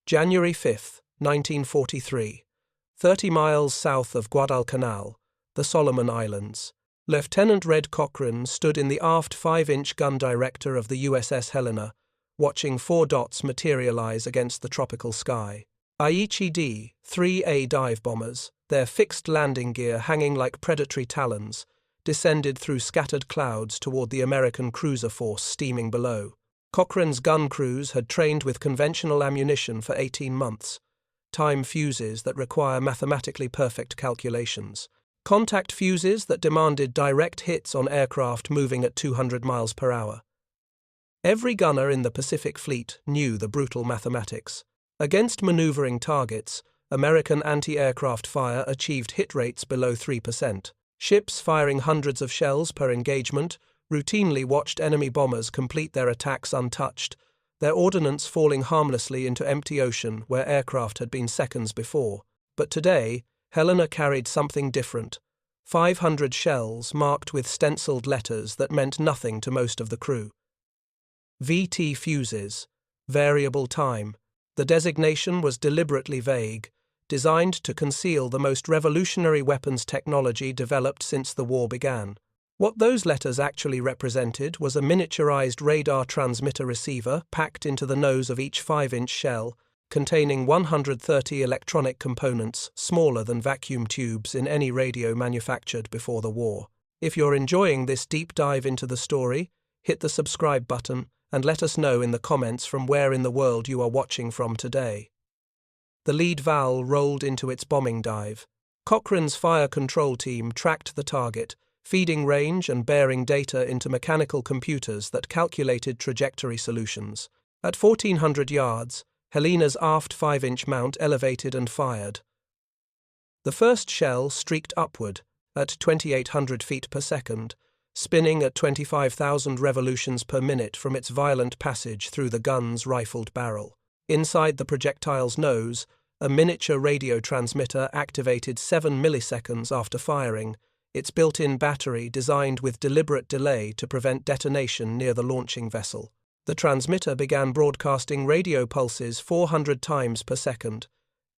January 5, 1943. 30 miles south of Guadalcanal, the Solomon Islands. Lieutenant Red Cochran stood in the aft 5-inch gun director of the USS Helena, watching 4 dots materialize against the tropical sky. Aichi D-3A dive bombers, their fixed landing gear hanging like predatory talons, descended through scattered clouds toward the American cruiser force steaming below. Cochran's gun crews had trained with conventional ammunition for 18 months, time fuses that require mathematically perfect calculations, contact fuses that demanded direct hits on aircraft moving at 200 miles per hour. Every gunner in the Pacific Fleet knew the brutal mathematics. Against maneuvering targets, American anti-aircraft fire achieved hit rates below 3%. Ships firing hundreds of shells per engagement routinely watched enemy bombers complete their attacks untouched, their ordnance falling harmlessly into empty ocean where aircraft had been seconds before. But today, Helena carried something different. 500 shells marked with stenciled letters that meant nothing to most of the crew. VT Fuzes, variable time. The designation was deliberately vague, designed to conceal the most revolutionary weapons technology developed since the war began. What those letters actually represented was a miniaturized radar transmitter receiver packed into the nose of each 5-inch shell, containing 130 electronic components smaller than vacuum tubes in any radio manufactured before the war. If you're enjoying this deep dive into the story, hit the subscribe button and let us know in the comments from where in the world you are watching from today. The lead Val rolled into its bombing dive. Cochran's fire control team tracked the target, feeding range and bearing data into mechanical computers that calculated trajectory solutions. At 1,400 yards, Helena's aft 5-inch mount elevated and fired. The first shell streaked upward at 2,800 feet per second, spinning at 25,000 revolutions per minute from its violent passage through the gun's rifled barrel. Inside the projectile's nose, a miniature radio transmitter activated 7 milliseconds after firing, its built-in battery designed with deliberate delay to prevent detonation near the launching vessel. The transmitter began broadcasting radio pulses 400 times per second.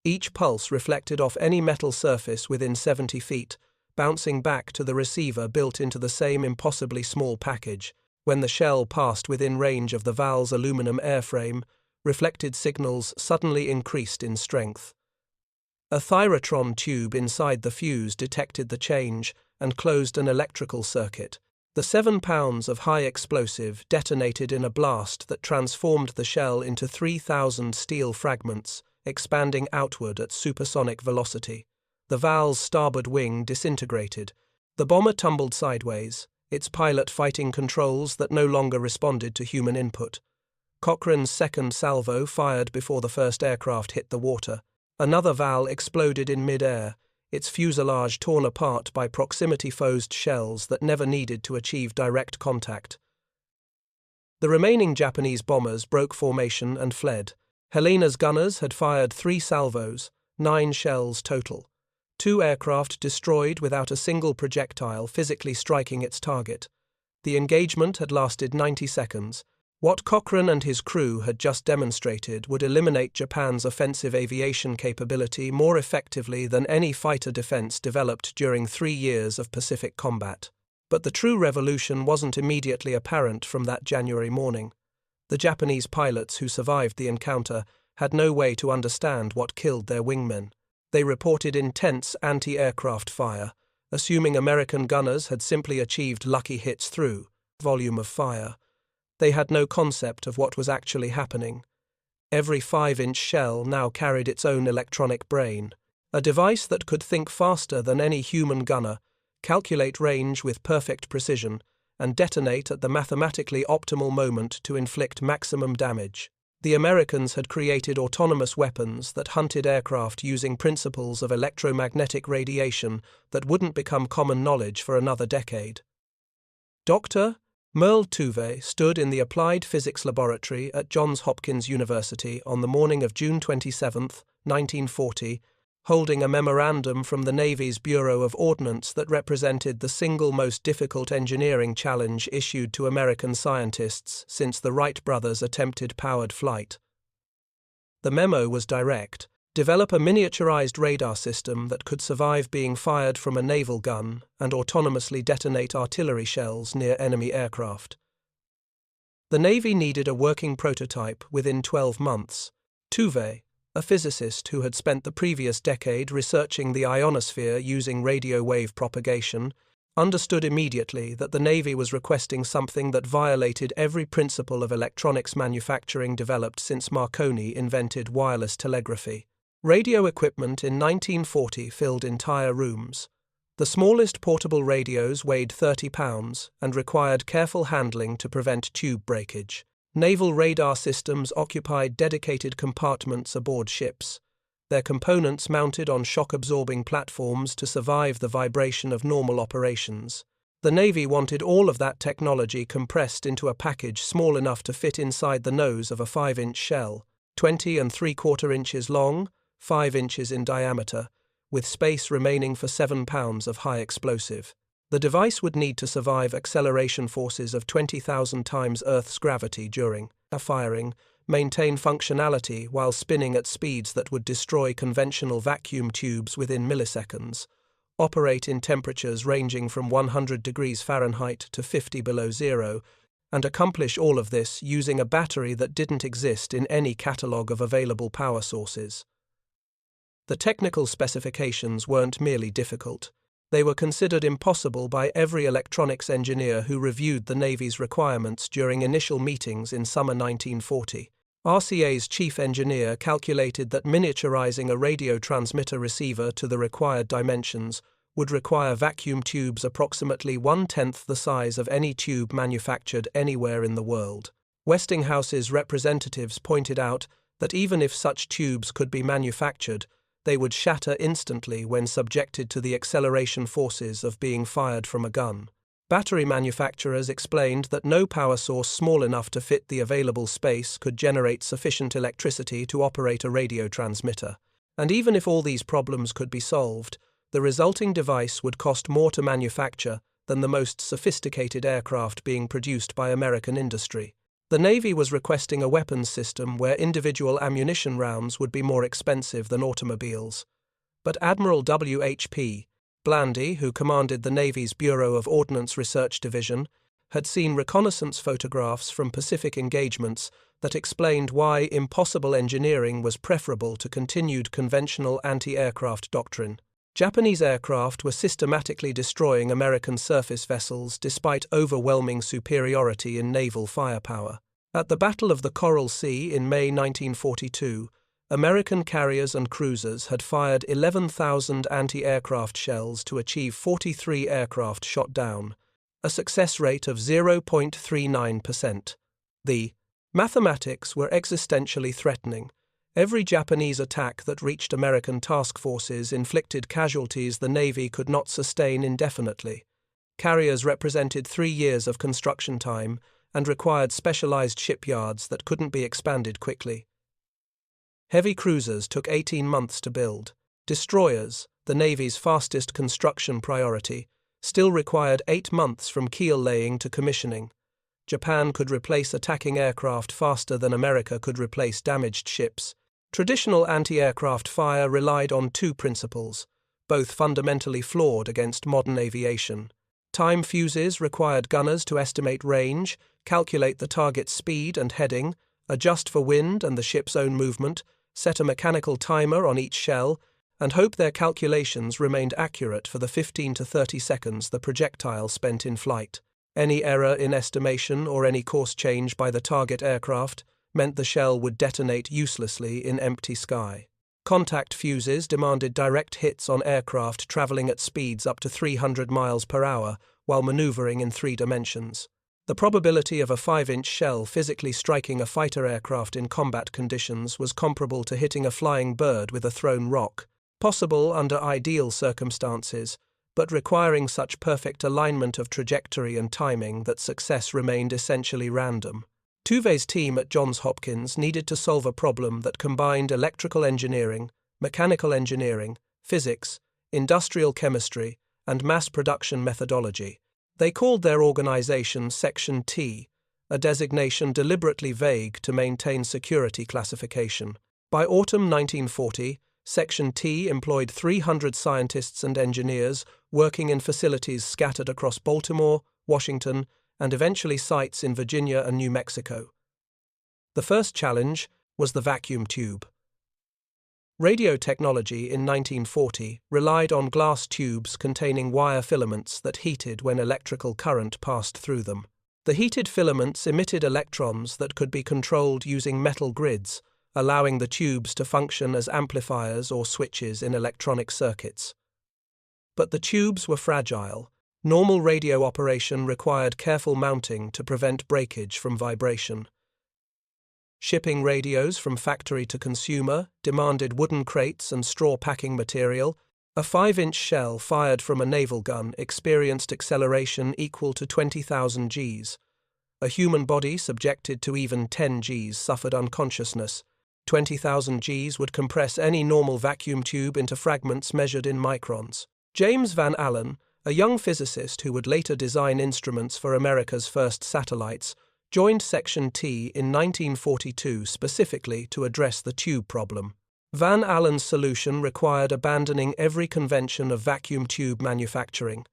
Each pulse reflected off any metal surface within 70 feet, bouncing back to the receiver built into the same impossibly small package. When the shell passed within range of the Val's aluminum airframe, reflected signals suddenly increased in strength. A thyrotron tube inside the fuse detected the change and closed an electrical circuit. The 7 pounds of high explosive detonated in a blast that transformed the shell into 3,000 steel fragments, expanding outward at supersonic velocity. The Val's starboard wing disintegrated. The bomber tumbled sideways, its pilot fighting controls that no longer responded to human input. Cochran's second salvo fired before the first aircraft hit the water. Another Val exploded in mid-air, its fuselage torn apart by proximity-fused shells that never needed to achieve direct contact. The remaining Japanese bombers broke formation and fled. Helena's gunners had fired 3 salvos, 9 shells total. 2 aircraft destroyed without a single projectile physically striking its target. The engagement had lasted 90 seconds. What Cochran and his crew had just demonstrated would eliminate Japan's offensive aviation capability more effectively than any fighter defense developed during 3 years of Pacific combat. But the true revolution wasn't immediately apparent from that January morning. The Japanese pilots who survived the encounter had no way to understand what killed their wingmen. They reported intense anti-aircraft fire, assuming American gunners had simply achieved lucky hits through volume of fire. They had no concept of what was actually happening. Every 5-inch shell now carried its own electronic brain, a device that could think faster than any human gunner, calculate range with perfect precision, and detonate at the mathematically optimal moment to inflict maximum damage. The Americans had created autonomous weapons that hunted aircraft using principles of electromagnetic radiation that wouldn't become common knowledge for another decade. Dr. Merle Tuve stood in the Applied Physics Laboratory at Johns Hopkins University on the morning of June 27, 1940, holding a memorandum from the Navy's Bureau of Ordnance that represented the single most difficult engineering challenge issued to American scientists since the Wright brothers attempted powered flight. The memo was direct: develop a miniaturized radar system that could survive being fired from a naval gun and autonomously detonate artillery shells near enemy aircraft. The Navy needed a working prototype within 12 months. Fuze, a physicist who had spent the previous decade researching the ionosphere using radio wave propagation, understood immediately that the Navy was requesting something that violated every principle of electronics manufacturing developed since Marconi invented wireless telegraphy. Radio equipment in 1940 filled entire rooms. The smallest portable radios weighed 30 pounds and required careful handling to prevent tube breakage. Naval radar systems occupied dedicated compartments aboard ships, their components mounted on shock-absorbing platforms to survive the vibration of normal operations. The Navy wanted all of that technology compressed into a package small enough to fit inside the nose of a 5-inch shell, 20 3/4 inches long, 5 inches in diameter, with space remaining for 7 pounds of high explosive. The device would need to survive acceleration forces of 20,000 times Earth's gravity during a firing, maintain functionality while spinning at speeds that would destroy conventional vacuum tubes within milliseconds, operate in temperatures ranging from 100 degrees Fahrenheit to 50 below zero, and accomplish all of this using a battery that didn't exist in any catalogue of available power sources. The technical specifications weren't merely difficult. They were considered impossible by every electronics engineer who reviewed the Navy's requirements during initial meetings in summer 1940. RCA's chief engineer calculated that miniaturizing a radio transmitter receiver to the required dimensions would require vacuum tubes approximately 1/10 the size of any tube manufactured anywhere in the world. Westinghouse's representatives pointed out that even if such tubes could be manufactured, they would shatter instantly when subjected to the acceleration forces of being fired from a gun. Battery manufacturers explained that no power source small enough to fit the available space could generate sufficient electricity to operate a radio transmitter. And even if all these problems could be solved, the resulting device would cost more to manufacture than the most sophisticated aircraft being produced by American industry. The Navy was requesting a weapons system where individual ammunition rounds would be more expensive than automobiles. But Admiral W.H.P. Blandy, who commanded the Navy's Bureau of Ordnance Research Division, had seen reconnaissance photographs from Pacific engagements that explained why impossible engineering was preferable to continued conventional anti-aircraft doctrine. Japanese aircraft were systematically destroying American surface vessels despite overwhelming superiority in naval firepower. At the Battle of the Coral Sea in May 1942, American carriers and cruisers had fired 11,000 anti-aircraft shells to achieve 43 aircraft shot down, a success rate of 0.39%. The mathematics were existentially threatening. Every Japanese attack that reached American task forces inflicted casualties the Navy could not sustain indefinitely. Carriers represented 3 years of construction time and required specialized shipyards that couldn't be expanded quickly. Heavy cruisers took 18 months to build. Destroyers, the Navy's fastest construction priority, still required 8 months from keel laying to commissioning. Japan could replace attacking aircraft faster than America could replace damaged ships. Traditional anti-aircraft fire relied on 2 principles, both fundamentally flawed against modern aviation. Time fuses required gunners to estimate range, calculate the target's speed and heading, adjust for wind and the ship's own movement, set a mechanical timer on each shell, and hope their calculations remained accurate for the 15 to 30 seconds the projectile spent in flight. Any error in estimation or any course change by the target aircraft meant the shell would detonate uselessly in empty sky. Contact fuses demanded direct hits on aircraft traveling at speeds up to 300 miles per hour while maneuvering in 3 dimensions. The probability of a 5-inch shell physically striking a fighter aircraft in combat conditions was comparable to hitting a flying bird with a thrown rock, possible under ideal circumstances, but requiring such perfect alignment of trajectory and timing that success remained essentially random. Fuze's team at Johns Hopkins needed to solve a problem that combined electrical engineering, mechanical engineering, physics, industrial chemistry, and mass production methodology. They called their organization Section T, a designation deliberately vague to maintain security classification. By autumn 1940, Section T employed 300 scientists and engineers working in facilities scattered across Baltimore, Washington, and eventually sites in Virginia and New Mexico. The first challenge was the vacuum tube. Radio technology in 1940 relied on glass tubes containing wire filaments that heated when electrical current passed through them. The heated filaments emitted electrons that could be controlled using metal grids, allowing the tubes to function as amplifiers or switches in electronic circuits. But the tubes were fragile. Normal radio operation required careful mounting to prevent breakage from vibration. Shipping radios from factory to consumer demanded wooden crates and straw packing material. A 5-inch shell fired from a naval gun experienced acceleration equal to 20,000 Gs. A human body subjected to even 10 Gs suffered unconsciousness. 20,000 Gs would compress any normal vacuum tube into fragments measured in microns. James Van Allen, a young physicist who would later design instruments for America's first satellites, joined Section T in 1942 specifically to address the tube problem. Van Allen's solution required abandoning every convention of vacuum tube manufacturing.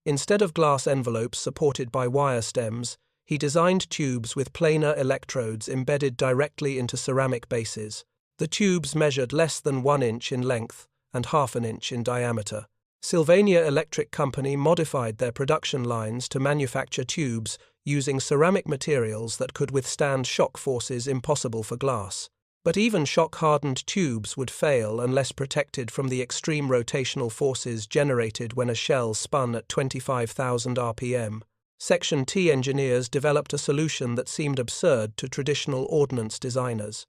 Instead of glass envelopes supported by wire stems, he designed tubes with planar electrodes embedded directly into ceramic bases. The tubes measured less than 1 inch in length and ½ an inch in diameter. Sylvania Electric Company modified their production lines to manufacture tubes using ceramic materials that could withstand shock forces impossible for glass. But even shock-hardened tubes would fail unless protected from the extreme rotational forces generated when a shell spun at 25,000 RPM. Section T engineers developed a solution that seemed absurd to traditional ordnance designers.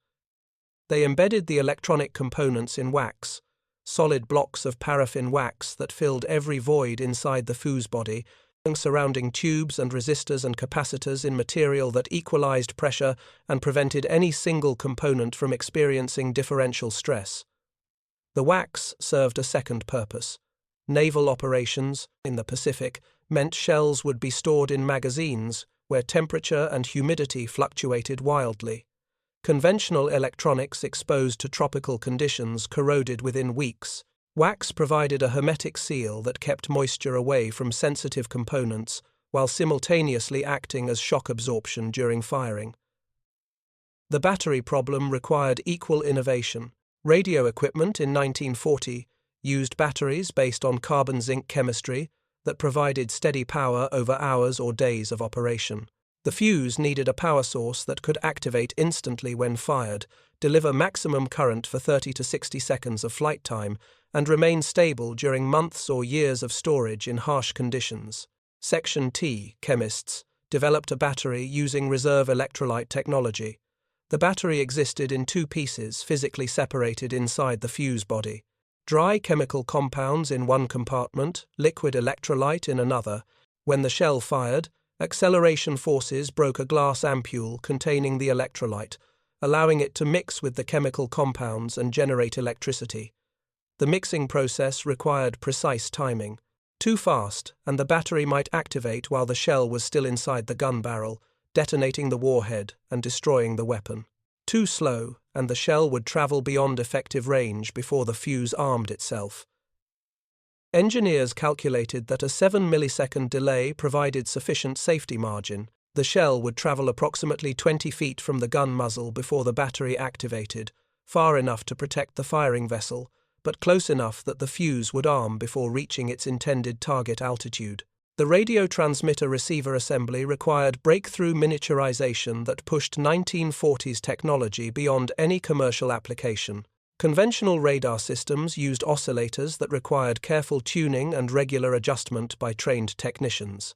They embedded the electronic components in wax, solid blocks of paraffin wax that filled every void inside the fuse body, surrounding tubes and resistors and capacitors in material that equalized pressure and prevented any single component from experiencing differential stress. The wax served a second purpose. Naval operations in the Pacific meant shells would be stored in magazines where temperature and humidity fluctuated wildly. Conventional electronics exposed to tropical conditions corroded within weeks. Wax provided a hermetic seal that kept moisture away from sensitive components while simultaneously acting as shock absorption during firing. The battery problem required equal innovation. Radio equipment in 1940 used batteries based on carbon-zinc chemistry that provided steady power over hours or days of operation. The fuse needed a power source that could activate instantly when fired, deliver maximum current for 30 to 60 seconds of flight time, and remain stable during months or years of storage in harsh conditions. Section T chemists developed a battery using reserve electrolyte technology. The battery existed in 2 pieces physically separated inside the fuse body. Dry chemical compounds in one compartment, liquid electrolyte in another. When the shell fired, acceleration forces broke a glass ampule containing the electrolyte, allowing it to mix with the chemical compounds and generate electricity. The mixing process required precise timing. Too fast, and the battery might activate while the shell was still inside the gun barrel, detonating the warhead and destroying the weapon. Too slow, and the shell would travel beyond effective range before the fuse armed itself. Engineers calculated that a 7-millisecond delay provided sufficient safety margin. The shell would travel approximately 20 feet from the gun muzzle before the battery activated, far enough to protect the firing vessel, but close enough that the fuse would arm before reaching its intended target altitude. The radio transmitter-receiver assembly required breakthrough miniaturization that pushed 1940s technology beyond any commercial application. Conventional radar systems used oscillators that required careful tuning and regular adjustment by trained technicians.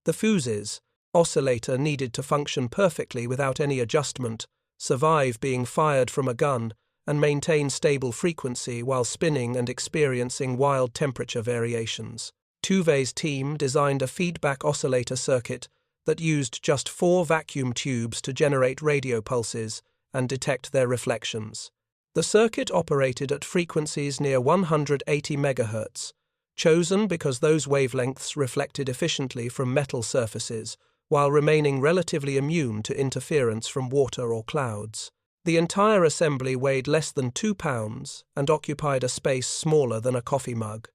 The Fuzes oscillator needed to function perfectly without any adjustment, survive being fired from a gun, and maintain stable frequency while spinning and experiencing wild temperature variations. Fuze's team designed a feedback oscillator circuit that used just 4 vacuum tubes to generate radio pulses and detect their reflections. The circuit operated at frequencies near 180 MHz, chosen because those wavelengths reflected efficiently from metal surfaces while remaining relatively immune to interference from water or clouds. The entire assembly weighed less than 2 pounds and occupied a space smaller than a coffee mug.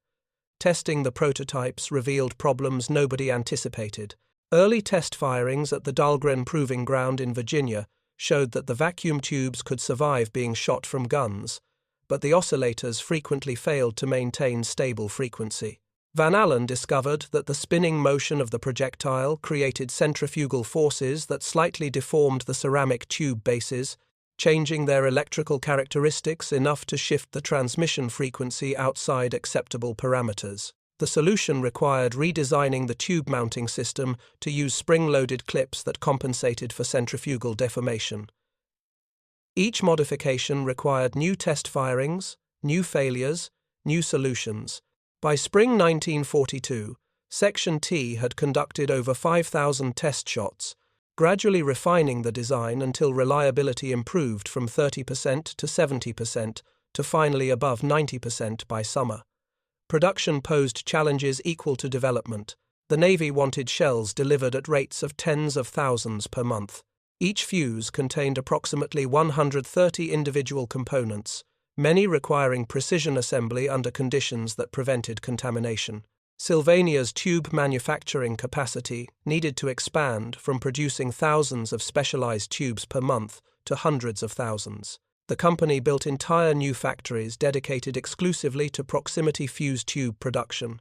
Testing the prototypes revealed problems nobody anticipated. Early test firings at the Dahlgren Proving Ground in Virginia showed that the vacuum tubes could survive being shot from guns, but the oscillators frequently failed to maintain stable frequency. Van Allen discovered that the spinning motion of the projectile created centrifugal forces that slightly deformed the ceramic tube bases, changing their electrical characteristics enough to shift the transmission frequency outside acceptable parameters. The solution required redesigning the tube mounting system to use spring-loaded clips that compensated for centrifugal deformation. Each modification required new test firings, new failures, new solutions. By spring 1942, Section T had conducted over 5,000 test shots, gradually refining the design until reliability improved from 30% to 70% to finally above 90% by summer. Production posed challenges equal to development. The Navy wanted shells delivered at rates of tens of thousands per month. Each fuse contained approximately 130 individual components, many requiring precision assembly under conditions that prevented contamination. Sylvania's tube manufacturing capacity needed to expand from producing thousands of specialized tubes per month to hundreds of thousands. The company built entire new factories dedicated exclusively to proximity fuse tube production.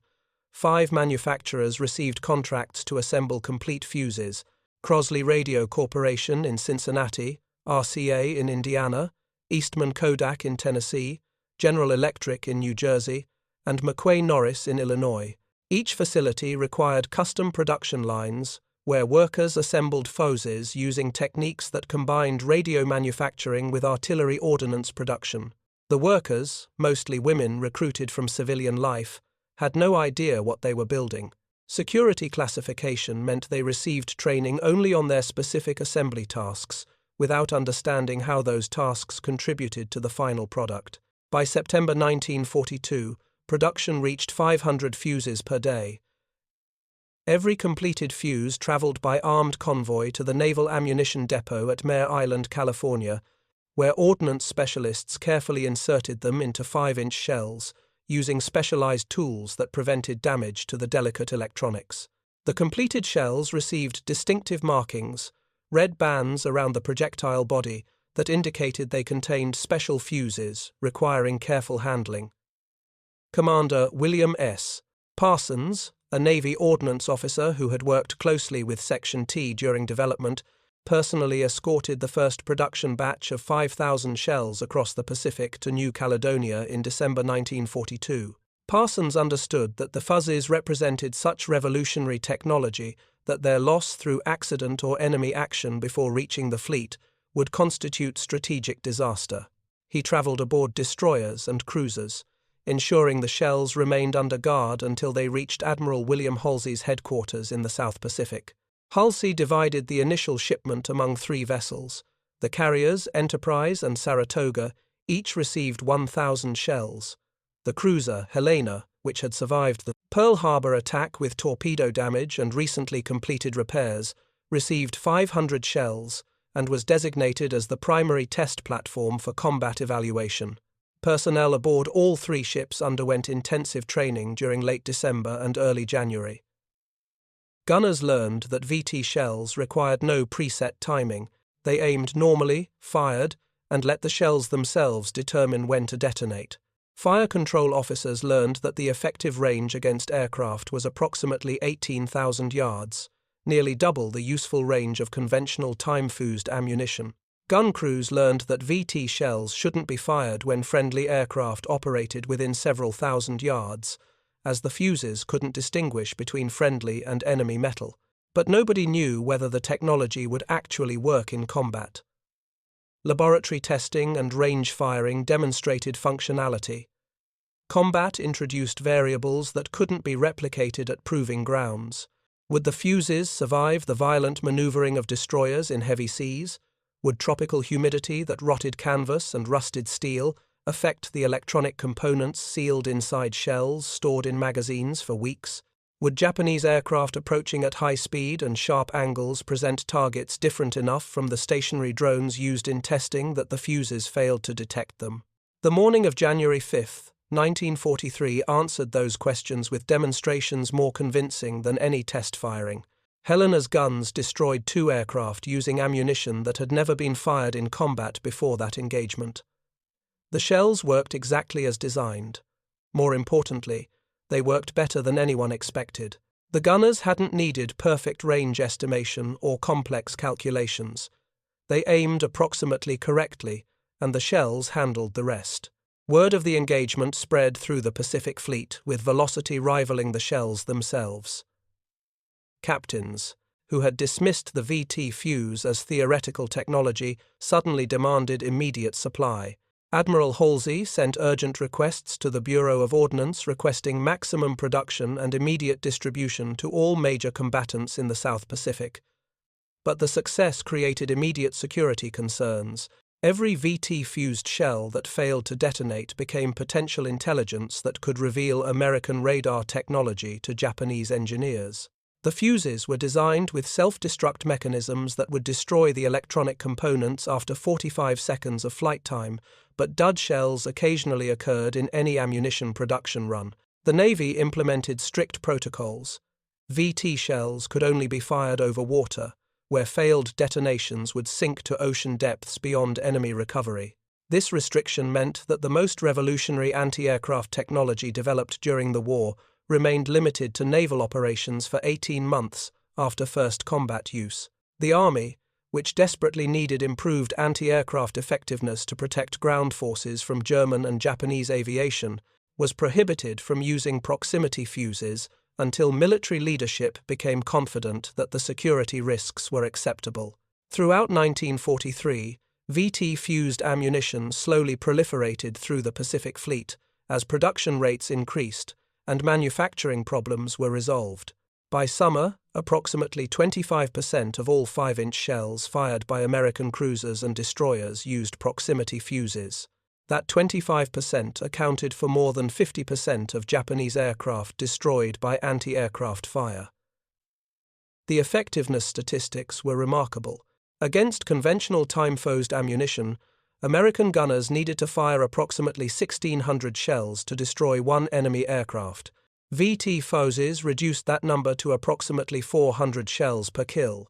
5 manufacturers received contracts to assemble complete fuses: Crosley Radio Corporation in Cincinnati, RCA in Indiana, Eastman Kodak in Tennessee, General Electric in New Jersey, and McQuay Norris in Illinois. Each facility required custom production lines where workers assembled Fuzes using techniques that combined radio manufacturing with artillery ordnance production. The workers, mostly women recruited from civilian life, had no idea what they were building. Security classification meant they received training only on their specific assembly tasks, without understanding how those tasks contributed to the final product. By September 1942, production reached 500 fuses per day. Every completed fuse traveled by armed convoy to the Naval Ammunition Depot at Mare Island, California, where ordnance specialists carefully inserted them into 5-inch shells, using specialized tools that prevented damage to the delicate electronics. The completed shells received distinctive markings, red bands around the projectile body that indicated they contained special fuses requiring careful handling. Commander William S. Parsons, a Navy ordnance officer who had worked closely with Section T during development, personally escorted the first production batch of 5,000 shells across the Pacific to New Caledonia in December 1942. Parsons understood that the Fuzes represented such revolutionary technology that their loss through accident or enemy action before reaching the fleet would constitute strategic disaster. He traveled aboard destroyers and cruisers, ensuring the shells remained under guard until they reached Admiral William Halsey's headquarters in the South Pacific. Halsey divided the initial shipment among 3 vessels. The carriers, Enterprise and Saratoga, each received 1,000 shells. The cruiser, Helena, which had survived the Pearl Harbor attack with torpedo damage and recently completed repairs, received 500 shells and was designated as the primary test platform for combat evaluation. Personnel aboard all 3 ships underwent intensive training during late December and early January. Gunners learned that VT shells required no preset timing. They aimed normally, fired, and let the shells themselves determine when to detonate. Fire control officers learned that the effective range against aircraft was approximately 18,000 yards, nearly double the useful range of conventional time-fused ammunition. Gun crews learned that VT shells shouldn't be fired when friendly aircraft operated within several thousand yards, as the fuses couldn't distinguish between friendly and enemy metal. But nobody knew whether the technology would actually work in combat. Laboratory testing and range firing demonstrated functionality. Combat introduced variables that couldn't be replicated at proving grounds. Would the fuses survive the violent maneuvering of destroyers in heavy seas? Would tropical humidity that rotted canvas and rusted steel affect the electronic components sealed inside shells stored in magazines for weeks? Would Japanese aircraft approaching at high speed and sharp angles present targets different enough from the stationary drones used in testing that the Fuzes failed to detect them? The morning of January 5, 1943 answered those questions with demonstrations more convincing than any test firing. Helena's guns destroyed 2 aircraft using ammunition that had never been fired in combat before that engagement. The shells worked exactly as designed. More importantly, they worked better than anyone expected. The gunners hadn't needed perfect range estimation or complex calculations. They aimed approximately correctly, and the shells handled the rest. Word of the engagement spread through the Pacific Fleet, with velocity rivaling the shells themselves. Captains, who had dismissed the VT Fuse as theoretical technology, suddenly demanded immediate supply. Admiral Halsey sent urgent requests to the Bureau of Ordnance requesting maximum production and immediate distribution to all major combatants in the South Pacific. But the success created immediate security concerns. Every VT-fused shell that failed to detonate became potential intelligence that could reveal American radar technology to Japanese engineers. The fuses were designed with self-destruct mechanisms that would destroy the electronic components after 45 seconds of flight time, but dud shells occasionally occurred in any ammunition production run. The Navy implemented strict protocols. VT shells could only be fired over water, where failed detonations would sink to ocean depths beyond enemy recovery. This restriction meant that the most revolutionary anti-aircraft technology developed during the war remained limited to naval operations for 18 months after first combat use. The Army, which desperately needed improved anti-aircraft effectiveness to protect ground forces from German and Japanese aviation, was prohibited from using proximity fuses until military leadership became confident that the security risks were acceptable. Throughout 1943, VT-fused ammunition slowly proliferated through the Pacific Fleet as production rates increased and manufacturing problems were resolved. By summer, approximately 25% of all 5-inch shells fired by American cruisers and destroyers used proximity fuses. That 25% accounted for more than 50% of Japanese aircraft destroyed by anti-aircraft fire. The effectiveness statistics were remarkable. Against conventional time-fused ammunition, American gunners needed to fire approximately 1,600 shells to destroy 1 enemy aircraft. VT Fuzes reduced that number to approximately 400 shells per kill.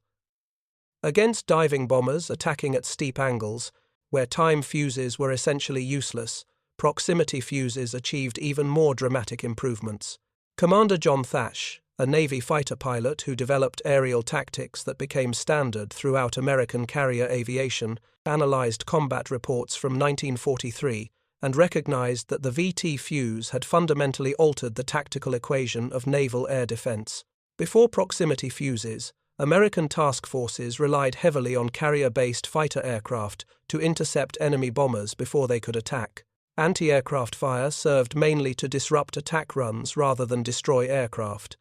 Against diving bombers attacking at steep angles, where time fuses were essentially useless, proximity fuses achieved even more dramatic improvements. Commander John Thash, a Navy fighter pilot who developed aerial tactics that became standard throughout American carrier aviation, analyzed combat reports from 1943 and recognized that the VT fuse had fundamentally altered the tactical equation of naval air defense. Before proximity fuses, American task forces relied heavily on carrier-based fighter aircraft to intercept enemy bombers before they could attack. Anti-aircraft fire served mainly to disrupt attack runs rather than destroy aircraft.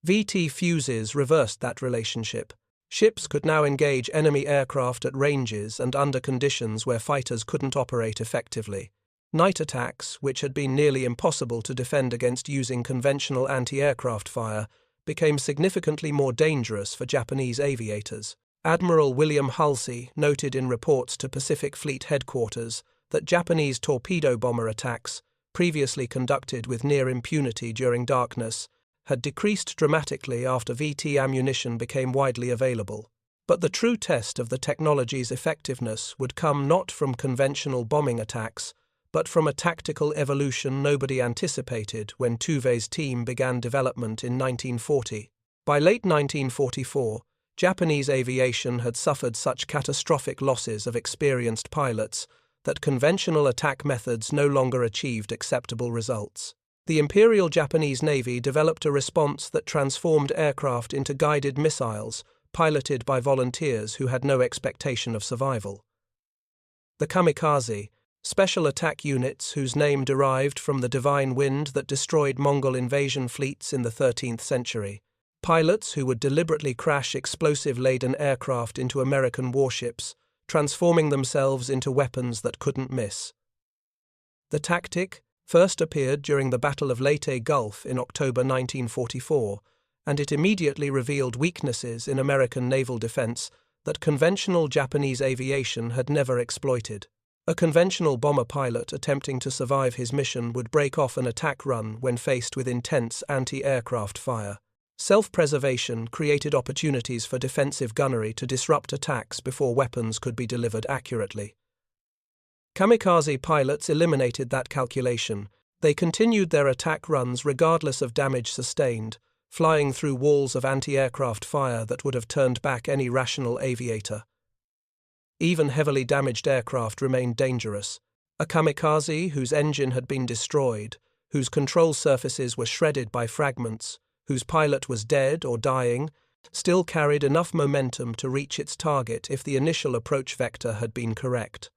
VT fuses reversed that relationship. Ships could now engage enemy aircraft at ranges and under conditions where fighters couldn't operate effectively. Night attacks, which had been nearly impossible to defend against using conventional anti-aircraft fire, became significantly more dangerous for Japanese aviators. Admiral William Halsey noted in reports to Pacific Fleet headquarters that Japanese torpedo bomber attacks, previously conducted with near impunity during darkness, had decreased dramatically after VT ammunition became widely available. But the true test of the technology's effectiveness would come not from conventional bombing attacks, but from a tactical evolution nobody anticipated when Fuze's team began development in 1940. By late 1944, Japanese aviation had suffered such catastrophic losses of experienced pilots that conventional attack methods no longer achieved acceptable results. The Imperial Japanese Navy developed a response that transformed aircraft into guided missiles, piloted by volunteers who had no expectation of survival. The Kamikaze, special attack units whose name derived from the divine wind that destroyed Mongol invasion fleets in the 13th century. Pilots who would deliberately crash explosive-laden aircraft into American warships, transforming themselves into weapons that couldn't miss. The tactic, first appeared during the Battle of Leyte Gulf in October 1944, and it immediately revealed weaknesses in American naval defense that conventional Japanese aviation had never exploited. A conventional bomber pilot attempting to survive his mission would break off an attack run when faced with intense anti-aircraft fire. Self-preservation created opportunities for defensive gunnery to disrupt attacks before weapons could be delivered accurately. Kamikaze pilots eliminated that calculation. They continued their attack runs regardless of damage sustained, flying through walls of anti-aircraft fire that would have turned back any rational aviator. Even heavily damaged aircraft remained dangerous. A kamikaze whose engine had been destroyed, whose control surfaces were shredded by fragments, whose pilot was dead or dying, still carried enough momentum to reach its target if the initial approach vector had been correct.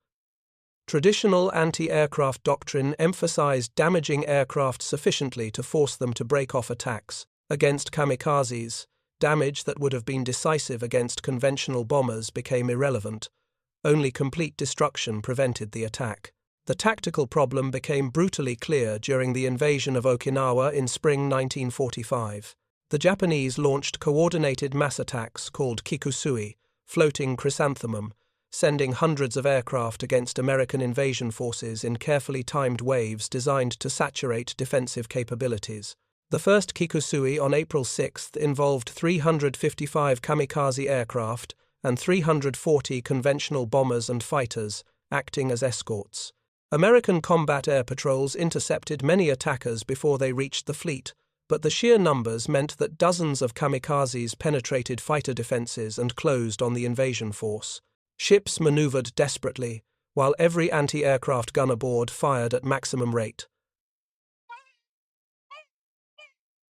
Traditional anti-aircraft doctrine emphasized damaging aircraft sufficiently to force them to break off attacks. Against kamikazes, damage that would have been decisive against conventional bombers became irrelevant. Only complete destruction prevented the attack. The tactical problem became brutally clear during the invasion of Okinawa in spring 1945. The Japanese launched coordinated mass attacks called Kikusui, floating chrysanthemum, sending hundreds of aircraft against American invasion forces in carefully timed waves designed to saturate defensive capabilities. The first Kikusui on April 6 involved 355 kamikaze aircraft and 340 conventional bombers and fighters, acting as escorts. American combat air patrols intercepted many attackers before they reached the fleet, but the sheer numbers meant that dozens of kamikazes penetrated fighter defenses and closed on the invasion force. Ships maneuvered desperately, while every anti-aircraft gun aboard fired at maximum rate.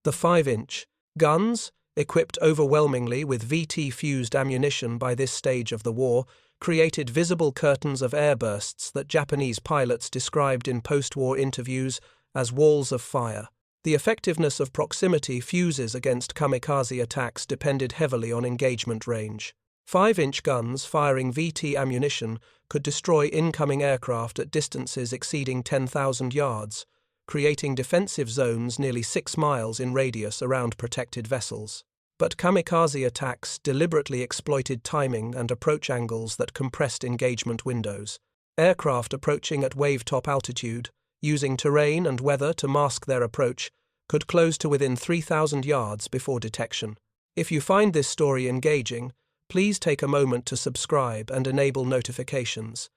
The 5-inch guns, equipped overwhelmingly with VT-fused ammunition by this stage of the war, created visible curtains of airbursts that Japanese pilots described in post-war interviews as walls of fire. The effectiveness of proximity fuses against kamikaze attacks depended heavily on engagement range. 5-inch guns firing VT ammunition could destroy incoming aircraft at distances exceeding 10,000 yards, creating defensive zones nearly 6 miles in radius around protected vessels. But kamikaze attacks deliberately exploited timing and approach angles that compressed engagement windows. Aircraft approaching at wave-top altitude, using terrain and weather to mask their approach, could close to within 3,000 yards before detection. If you find this story engaging, please take a moment to subscribe and enable notifications.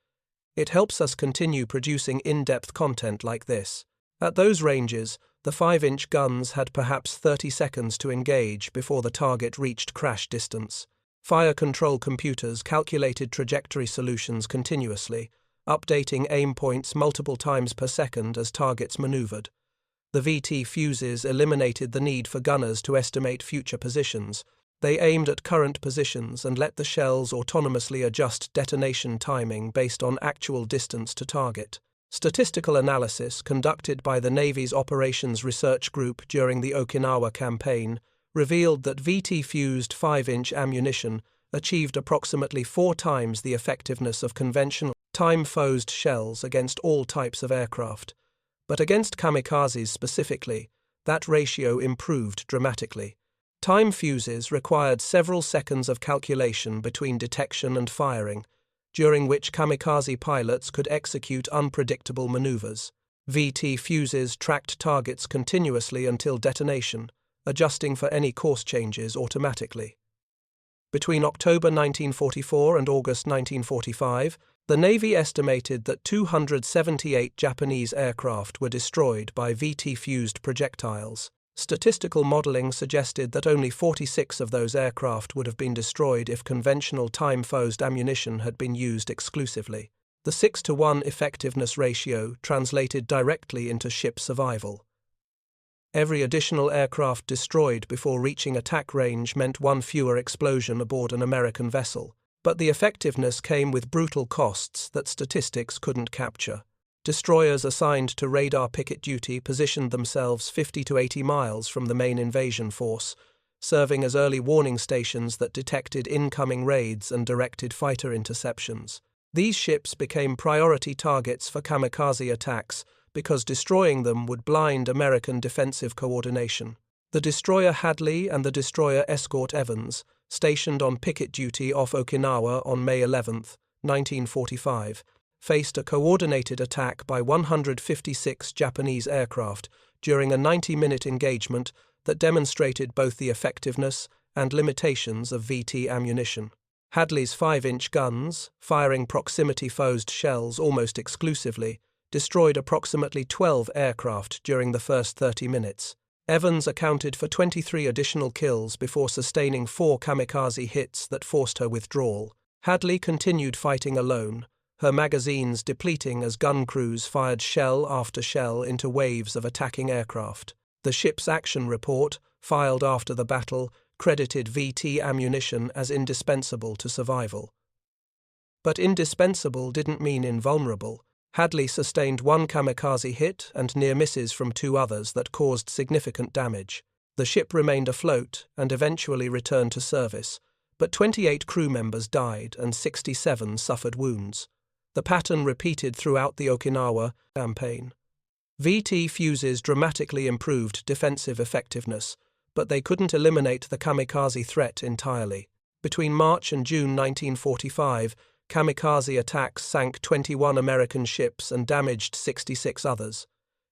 It helps us continue producing in-depth content like this. At those ranges, the 5-inch guns had perhaps 30 seconds to engage before the target reached crash distance. Fire control computers calculated trajectory solutions continuously, updating aim points multiple times per second as targets maneuvered. The VT fuses eliminated the need for gunners to estimate future positions. They aimed at current positions and let the shells autonomously adjust detonation timing based on actual distance to target. Statistical analysis conducted by the Navy's Operations Research Group during the Okinawa campaign revealed that VT-fused 5-inch ammunition achieved approximately 4 times the effectiveness of conventional time-fused shells against all types of aircraft. But against kamikazes specifically, that ratio improved dramatically. Time fuses required several seconds of calculation between detection and firing, during which kamikaze pilots could execute unpredictable maneuvers. VT fuses tracked targets continuously until detonation, adjusting for any course changes automatically. Between October 1944 and August 1945, the Navy estimated that 278 Japanese aircraft were destroyed by VT-fused projectiles. Statistical modeling suggested that only 46 of those aircraft would have been destroyed if conventional time-fused ammunition had been used exclusively. The 6-to-1 effectiveness ratio translated directly into ship survival. Every additional aircraft destroyed before reaching attack range meant one fewer explosion aboard an American vessel. But the effectiveness came with brutal costs that statistics couldn't capture. Destroyers assigned to radar picket duty positioned themselves 50 to 80 miles from the main invasion force, serving as early warning stations that detected incoming raids and directed fighter interceptions. These ships became priority targets for kamikaze attacks because destroying them would blind American defensive coordination. The destroyer Hadley and the destroyer escort Evans, stationed on picket duty off Okinawa on May 11, 1945, faced a coordinated attack by 156 Japanese aircraft during a 90-minute engagement that demonstrated both the effectiveness and limitations of VT ammunition. Hadley's 5-inch guns, firing proximity-fused shells almost exclusively, destroyed approximately 12 aircraft during the first 30 minutes. Evans accounted for 23 additional kills before sustaining 4 kamikaze hits that forced her withdrawal. Hadley continued fighting alone, her magazines depleting as gun crews fired shell after shell into waves of attacking aircraft. The ship's action report, filed after the battle, credited VT ammunition as indispensable to survival. But indispensable didn't mean invulnerable. Hadley sustained 1 kamikaze hit and near misses from 2 others that caused significant damage. The ship remained afloat and eventually returned to service, but 28 crew members died and 67 suffered wounds. The pattern repeated throughout the Okinawa campaign. VT fuses dramatically improved defensive effectiveness, but they couldn't eliminate the kamikaze threat entirely. Between March and June 1945, kamikaze attacks sank 21 American ships and damaged 66 others.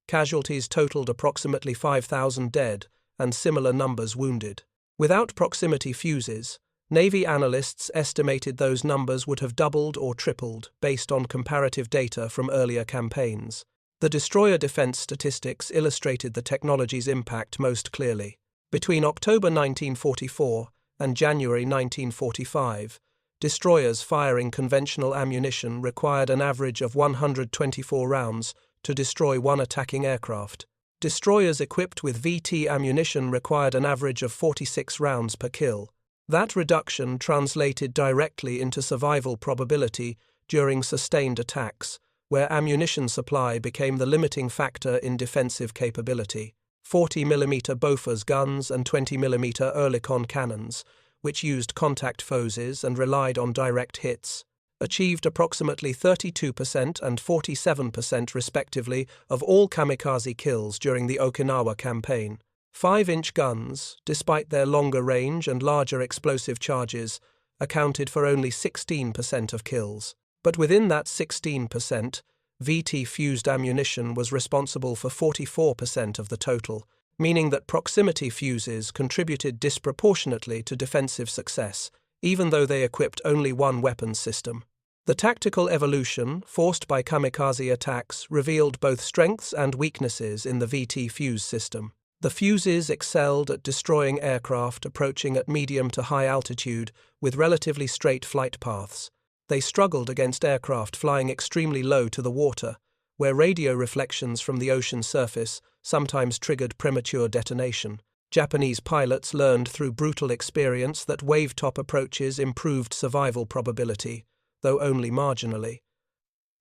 Casualties totaled approximately 5,000 dead and similar numbers wounded. Without proximity fuses, Navy analysts estimated those numbers would have doubled or tripled based on comparative data from earlier campaigns. The destroyer defense statistics illustrated the technology's impact most clearly. Between October 1944 and January 1945, destroyers firing conventional ammunition required an average of 124 rounds to destroy 1 attacking aircraft. Destroyers equipped with VT ammunition required an average of 46 rounds per kill. That reduction translated directly into survival probability during sustained attacks, where ammunition supply became the limiting factor in defensive capability. 40mm Bofors guns and 20mm Oerlikon cannons, which used contact Fuzes and relied on direct hits, achieved approximately 32% and 47% respectively of all kamikaze kills during the Okinawa campaign. 5-inch guns, despite their longer range and larger explosive charges, accounted for only 16% of kills. But within that 16%, VT-fused ammunition was responsible for 44% of the total, meaning that proximity fuses contributed disproportionately to defensive success, even though they equipped only 1 weapons system. The tactical evolution, forced by kamikaze attacks, revealed both strengths and weaknesses in the VT fuse system. The fuses excelled at destroying aircraft approaching at medium to high altitude with relatively straight flight paths. They struggled against aircraft flying extremely low to the water, where radio reflections from the ocean surface sometimes triggered premature detonation. Japanese pilots learned through brutal experience that wave-top approaches improved survival probability, though only marginally.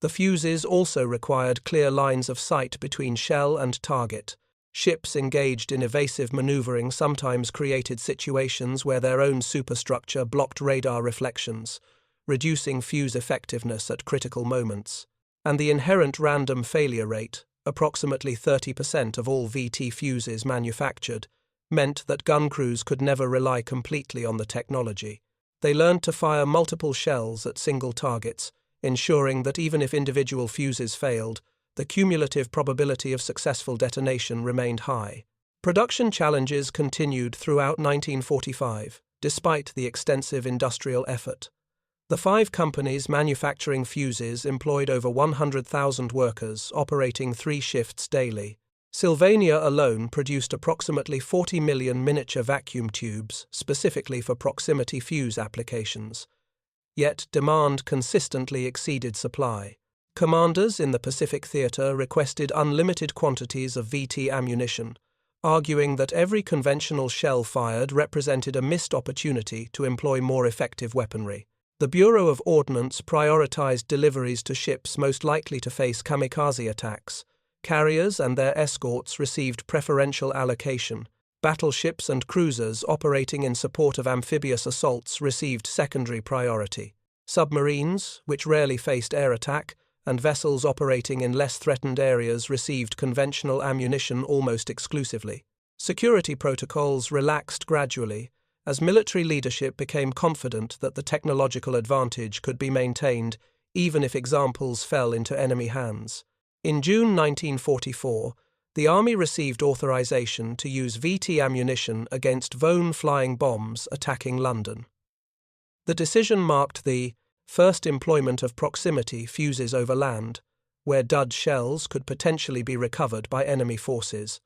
The fuses also required clear lines of sight between shell and target. Ships engaged in evasive maneuvering sometimes created situations where their own superstructure blocked radar reflections, reducing fuse effectiveness at critical moments. And the inherent random failure rate, approximately 30% of all VT fuses manufactured, meant that gun crews could never rely completely on the technology. They learned to fire multiple shells at single targets, ensuring that even if individual fuses failed, the cumulative probability of successful detonation remained high. Production challenges continued throughout 1945, despite the extensive industrial effort. The 5 companies manufacturing fuses employed over 100,000 workers, operating 3 shifts daily. Sylvania alone produced approximately 40 million miniature vacuum tubes, specifically for proximity fuse applications. Yet demand consistently exceeded supply. Commanders in the Pacific Theater requested unlimited quantities of VT ammunition, arguing that every conventional shell fired represented a missed opportunity to employ more effective weaponry. The Bureau of Ordnance prioritized deliveries to ships most likely to face kamikaze attacks. Carriers and their escorts received preferential allocation. Battleships and cruisers operating in support of amphibious assaults received secondary priority. Submarines, which rarely faced air attack, and vessels operating in less threatened areas received conventional ammunition almost exclusively. Security protocols relaxed gradually, as military leadership became confident that the technological advantage could be maintained even if examples fell into enemy hands. In June 1944, the Army received authorization to use VT ammunition against Vone flying bombs attacking London. The decision marked the first employment of proximity fuses over land, where dud shells could potentially be recovered by enemy forces.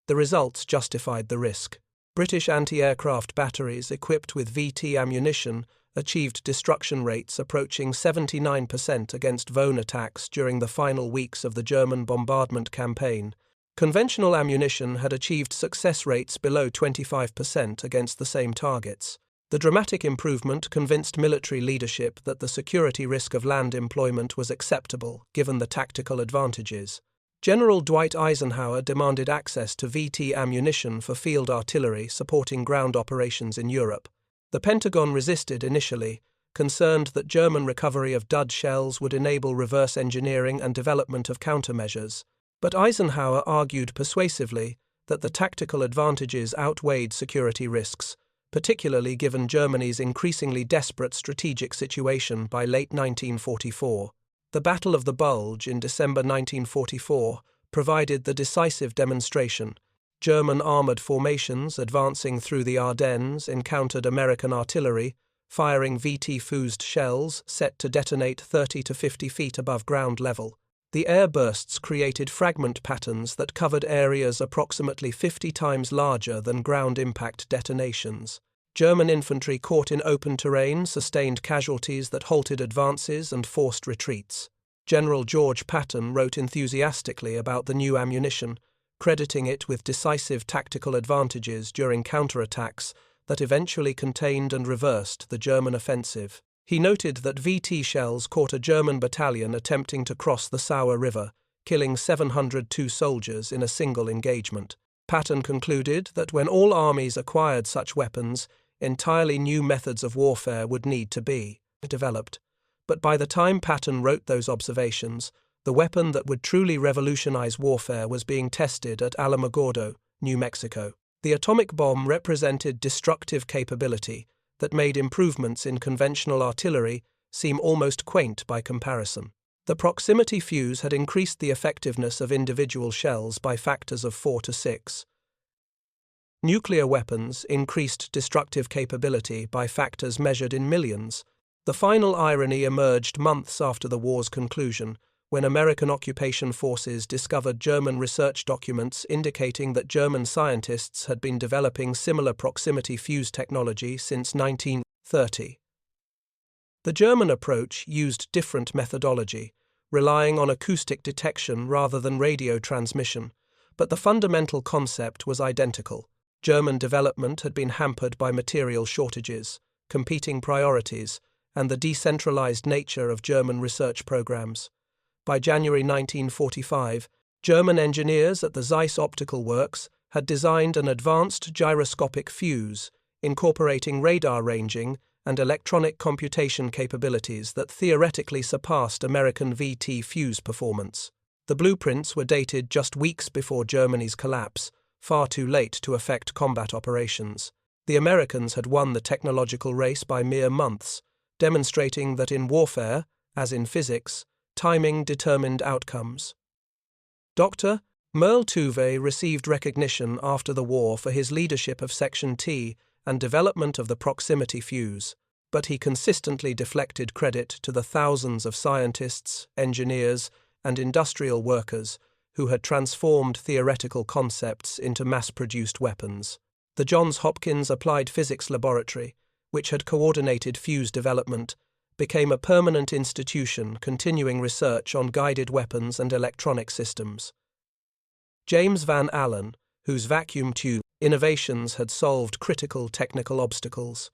The results justified the risk. British anti-aircraft batteries equipped with VT ammunition achieved destruction rates approaching 79% against Vone attacks during the final weeks of the German bombardment campaign. Conventional ammunition had achieved success rates below 25% against the same targets. The dramatic improvement convinced military leadership that the security risk of land employment was acceptable given the tactical advantages. General Dwight Eisenhower demanded access to VT ammunition for field artillery supporting ground operations in Europe. The Pentagon resisted initially, concerned that German recovery of dud shells would enable reverse engineering and development of countermeasures. But Eisenhower argued persuasively that the tactical advantages outweighed security risks, particularly given Germany's increasingly desperate strategic situation by late 1944. The Battle of the Bulge in December 1944 provided the decisive demonstration. German armoured formations advancing through the Ardennes encountered American artillery, firing VT fused shells set to detonate 30 to 50 feet above ground level. The air bursts created fragment patterns that covered areas approximately 50 times larger than ground impact detonations. German infantry caught in open terrain sustained casualties that halted advances and forced retreats. General George Patton wrote enthusiastically about the new ammunition, crediting it with decisive tactical advantages during counterattacks that eventually contained and reversed the German offensive. He noted that VT shells caught a German battalion attempting to cross the Sauer River, killing 702 soldiers in a single engagement. Patton concluded that when all armies acquired such weapons, entirely new methods of warfare would need to be developed. But by the time Patton wrote those observations, the weapon that would truly revolutionize warfare was being tested at Alamogordo, New Mexico. The atomic bomb represented destructive capability that made improvements in conventional artillery seem almost quaint by comparison. The proximity fuse had increased the effectiveness of individual shells by factors of 4 to 6. Nuclear weapons increased destructive capability by factors measured in millions. The final irony emerged months after the war's conclusion, when American occupation forces discovered German research documents indicating that German scientists had been developing similar proximity fuse technology since 1930. The German approach used different methodology, relying on acoustic detection rather than radio transmission, but the fundamental concept was identical. German development had been hampered by material shortages, competing priorities, and the decentralized nature of German research programs. By January 1945, German engineers at the Zeiss Optical Works had designed an advanced gyroscopic fuse, incorporating radar ranging and electronic computation capabilities that theoretically surpassed American VT fuse performance. The blueprints were dated just weeks before Germany's collapse, far too late to affect combat operations. The Americans had won the technological race by mere months, demonstrating that in warfare, as in physics, timing determined outcomes. Dr. Merle Tuve received recognition after the war for his leadership of Section T and development of the proximity fuse, but he consistently deflected credit to the thousands of scientists, engineers, and industrial workers who had transformed theoretical concepts into mass-produced weapons. The Johns Hopkins Applied Physics Laboratory, which had coordinated fuse development, became a permanent institution continuing research on guided weapons and electronic systems. James Van Allen, whose vacuum tube innovations had solved critical technical obstacles,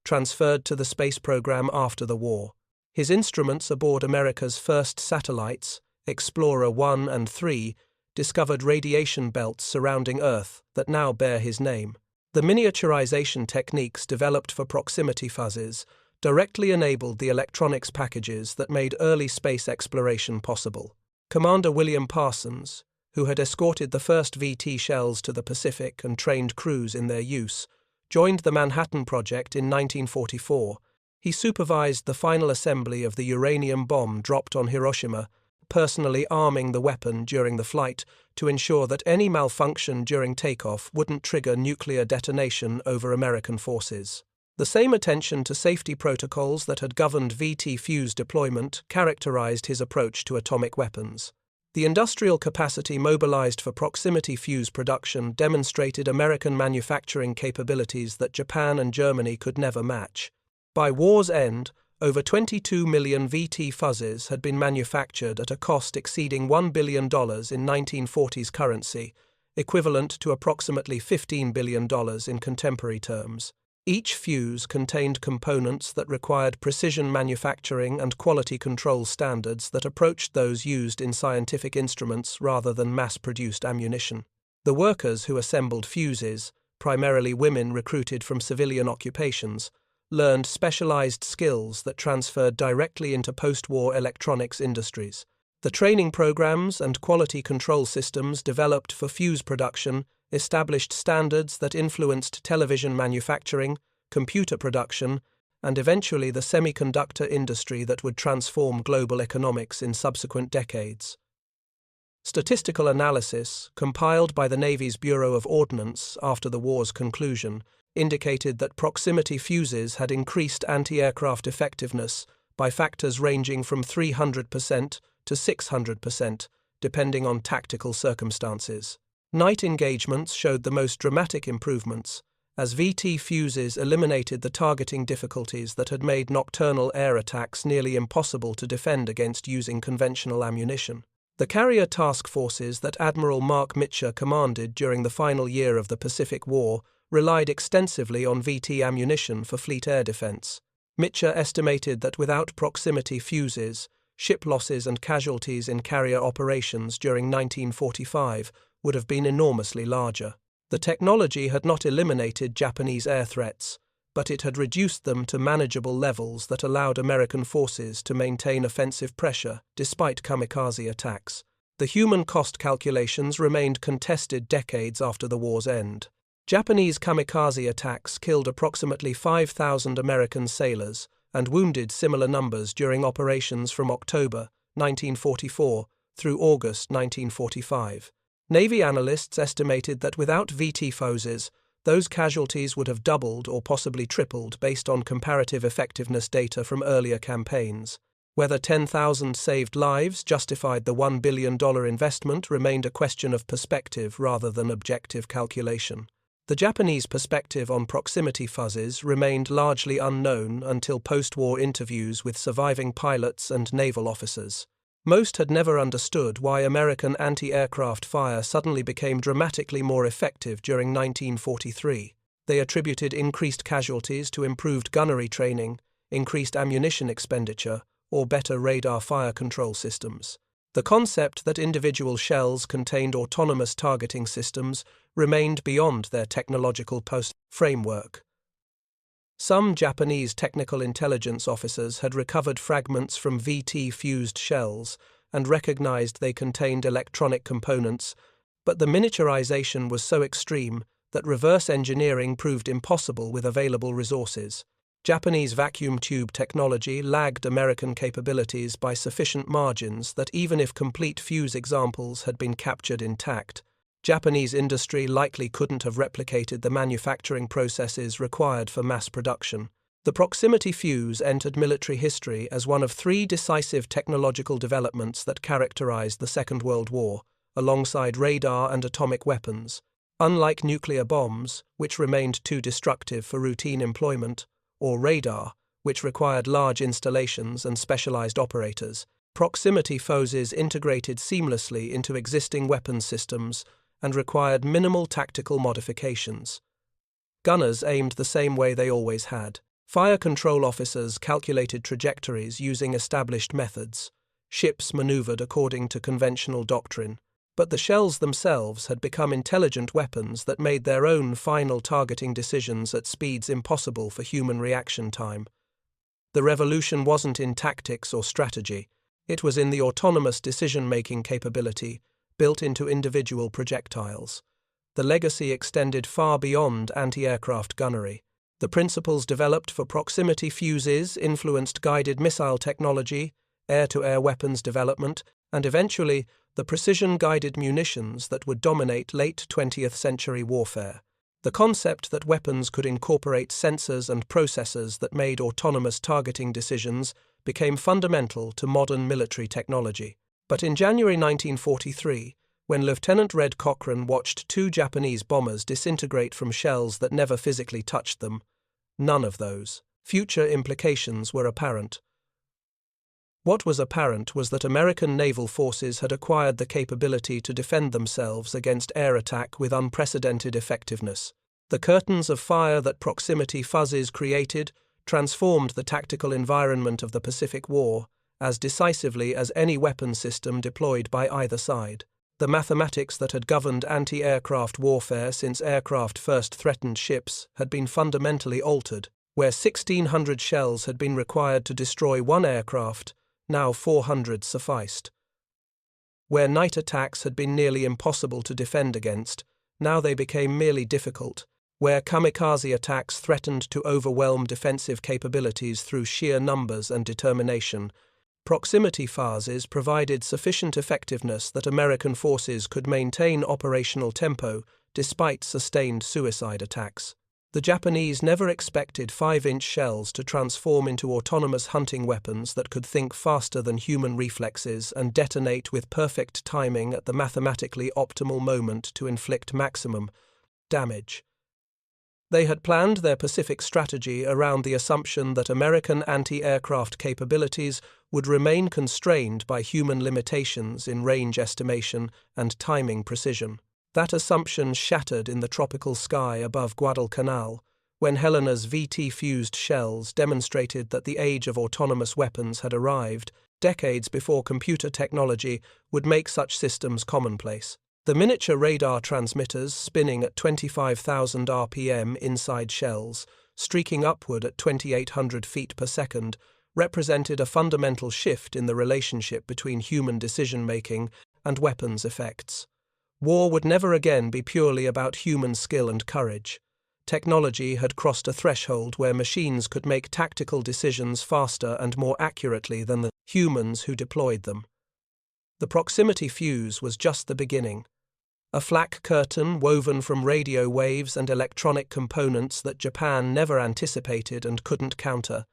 transferred to the space program after the war. His instruments aboard America's first satellites, Explorer 1 and 3, discovered radiation belts surrounding Earth that now bear his name. The miniaturization techniques developed for proximity fuzzes directly enabled the electronics packages that made early space exploration possible. Commander William Parsons, who had escorted the first VT shells to the Pacific and trained crews in their use, joined the Manhattan Project in 1944. He supervised the final assembly of the uranium bomb dropped on Hiroshima, personally arming the weapon during the flight to ensure that any malfunction during takeoff wouldn't trigger nuclear detonation over American forces. The same attention to safety protocols that had governed VT Fuse deployment characterized his approach to atomic weapons. The industrial capacity mobilized for proximity fuse production demonstrated American manufacturing capabilities that Japan and Germany could never match. By war's end, over 22 million VT Fuzes had been manufactured at a cost exceeding $1 billion in 1940s currency, equivalent to approximately $15 billion in contemporary terms. Each fuse contained components that required precision manufacturing and quality control standards that approached those used in scientific instruments rather than mass-produced ammunition. The workers who assembled fuses, primarily women recruited from civilian occupations, learned specialized skills that transferred directly into post-war electronics industries. The training programs and quality control systems developed for fuse production established standards that influenced television manufacturing, computer production, and eventually the semiconductor industry that would transform global economics in subsequent decades. Statistical analysis, compiled by the Navy's Bureau of Ordnance after the war's conclusion, indicated that proximity fuses had increased anti-aircraft effectiveness by factors ranging from 300% to 600%, depending on tactical circumstances. Night engagements showed the most dramatic improvements, as VT fuses eliminated the targeting difficulties that had made nocturnal air attacks nearly impossible to defend against using conventional ammunition. The carrier task forces that Admiral Mark Mitcher commanded during the final year of the Pacific War relied extensively on VT ammunition for fleet air defense. Mitcher estimated that without proximity fuses, ship losses and casualties in carrier operations during 1945 would have been enormously larger. The technology had not eliminated Japanese air threats, but it had reduced them to manageable levels that allowed American forces to maintain offensive pressure despite kamikaze attacks. The human cost calculations remained contested decades after the war's end. Japanese kamikaze attacks killed approximately 5,000 American sailors and wounded similar numbers during operations from October 1944 through August 1945. Navy analysts estimated that without VT Fuzes, those casualties would have doubled or possibly tripled based on comparative effectiveness data from earlier campaigns. Whether 10,000 saved lives justified the $1 billion investment remained a question of perspective rather than objective calculation. The Japanese perspective on proximity fuzzes remained largely unknown until post-war interviews with surviving pilots and naval officers. Most had never understood why American anti-aircraft fire suddenly became dramatically more effective during 1943. They attributed increased casualties to improved gunnery training, increased ammunition expenditure, or better radar fire control systems. The concept that individual shells contained autonomous targeting systems remained beyond their technological framework. Some Japanese technical intelligence officers had recovered fragments from VT-fused shells and recognized they contained electronic components, but the miniaturization was so extreme that reverse engineering proved impossible with available resources. Japanese vacuum tube technology lagged American capabilities by sufficient margins that even if complete fuse examples had been captured intact, Japanese industry likely couldn't have replicated the manufacturing processes required for mass production. The proximity fuse entered military history as one of three decisive technological developments that characterized the Second World War, alongside radar and atomic weapons. Unlike nuclear bombs, which remained too destructive for routine employment, or radar, which required large installations and specialized operators, proximity fuses integrated seamlessly into existing weapons systems and required minimal tactical modifications. Gunners aimed the same way they always had. Fire control officers calculated trajectories using established methods. Ships maneuvered according to conventional doctrine. But the shells themselves had become intelligent weapons that made their own final targeting decisions at speeds impossible for human reaction time. The revolution wasn't in tactics or strategy. It was in the autonomous decision-making capability built into individual projectiles. The legacy extended far beyond anti-aircraft gunnery. The principles developed for proximity fuses influenced guided missile technology, air-to-air weapons development, and eventually the precision-guided munitions that would dominate late 20th century warfare. The concept that weapons could incorporate sensors and processors that made autonomous targeting decisions became fundamental to modern military technology. But in January 1943, when Lieutenant Red Cochran watched 2 Japanese bombers disintegrate from shells that never physically touched them, none of those future implications were apparent. What was apparent was that American naval forces had acquired the capability to defend themselves against air attack with unprecedented effectiveness. The curtains of fire that proximity Fuzes created transformed the tactical environment of the Pacific War as decisively as any weapon system deployed by either side. The mathematics that had governed anti-aircraft warfare since aircraft first threatened ships had been fundamentally altered. Where 1,600 shells had been required to destroy one aircraft, now 400 sufficed. Where night attacks had been nearly impossible to defend against, now they became merely difficult. Where kamikaze attacks threatened to overwhelm defensive capabilities through sheer numbers and determination, proximity phases provided sufficient effectiveness that American forces could maintain operational tempo despite sustained suicide attacks. The Japanese never expected 5-inch shells to transform into autonomous hunting weapons that could think faster than human reflexes and detonate with perfect timing at the mathematically optimal moment to inflict maximum damage. They had planned their Pacific strategy around the assumption that American anti-aircraft capabilities would remain constrained by human limitations in range estimation and timing precision. That assumption shattered in the tropical sky above Guadalcanal, when Helena's VT-fused shells demonstrated that the age of autonomous weapons had arrived, decades before computer technology would make such systems commonplace. The miniature radar transmitters spinning at 25,000 RPM inside shells, streaking upward at 2,800 feet per second, represented a fundamental shift in the relationship between human decision-making and weapons effects. War would never again be purely about human skill and courage. Technology had crossed a threshold where machines could make tactical decisions faster and more accurately than the humans who deployed them. The proximity fuse was just the beginning. A flak curtain woven from radio waves and electronic components that Japan never anticipated and couldn't counter,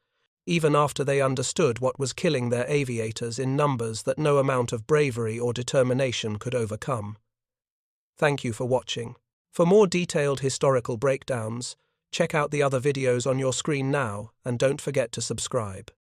even after they understood what was killing their aviators in numbers that no amount of bravery or determination could overcome. Thank you for watching. For more detailed historical breakdowns, check out the other videos on your screen now and don't forget to subscribe.